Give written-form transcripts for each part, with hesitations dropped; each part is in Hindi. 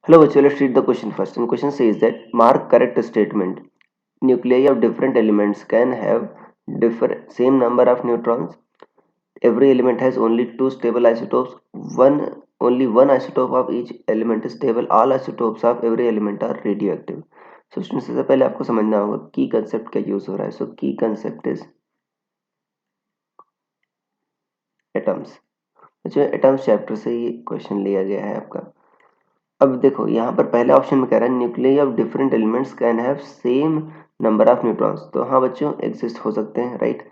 Hello, bachcho, let's read the question first. And question says that mark correct statement. Nuclei of different elements can have different same number of neutrons. Every element has only two stable isotopes. Only one isotope of each element is stable. All isotopes of every element are radioactive. So students, सबसे पहले आपको समझना होगा की कंसेप्ट क्या यूज हो रहा है. सो की कंसेप्ट इज एटम्स. बच्चों एटम्स चैप्टर से ये क्वेश्चन लिया गया है आपका. अब देखो यहाँ पर पहले ऑप्शन में कह रहा है nuclei of different elements can have same number of neutrons. तो हाँ बच्चों एग्जिस्ट हो सकते हैं, राइट.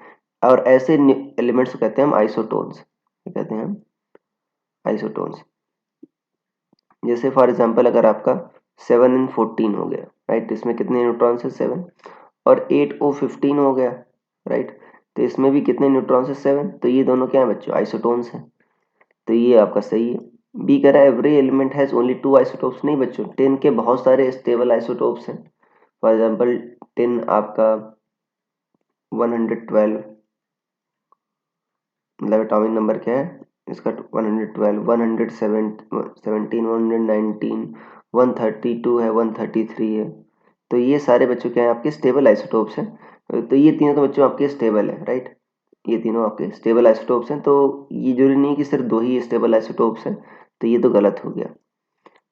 और ऐसे एलिमेंट्स को कहते हैं हम आइसोटोन्स. कहते हैं हम आइसोटोन्स. जैसे फॉर एग्जांपल अगर आपका 7n14 हो गया, राइट, इसमें कितने न्यूट्रॉन्स है 7. और 8o15 हो गया, राइट, तो इसमें भी कितने न्यूट्रॉन्स है 7. तो ये दोनों क्या है बच्चों, आइसोटोन्स हैं. तो ये आपका सही है. बी कह रहा है every element has only two isotopes. नहीं बच्चों, टिन के बहुत सारे स्टेबल आइसोटोप्स हैं. फॉर एग्जांपल टिन आपका 112, मतलब एटॉमिक नंबर क्या है इसका 112, 117, 119, 132 है, 133 है. तो ये सारे बच्चों क्या है आपके स्टेबल आइसोटोप्स हैं. तो ये तीनों तो बच्चों आपके स्टेबल है, राइट. ये तीनों आपके स्टेबल आइसोटोप्स हैं. तो ये जरूरी नहीं कि सिर्फ दो ही स्टेबल आइसोटोप्स हैं. तो ये तो गलत हो गया.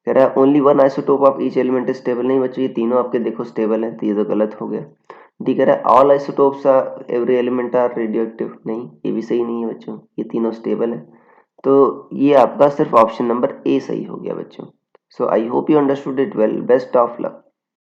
कह रहा है only one isotope of each element is stable. नहीं बच्चों, ये तीनों आपके देखो स्टेबल हैं. तो ये तो गलत हो गया. डी कह रहा है all isotopes are every element are radioactive. नहीं, ये भी सही नहीं है बच्चों, ये तीनों स्टेबल है. तो ये आपका सिर्फ ऑप्शन नंबर ए सही हो गया बच्चों. So I hope you understood it well. Best of luck.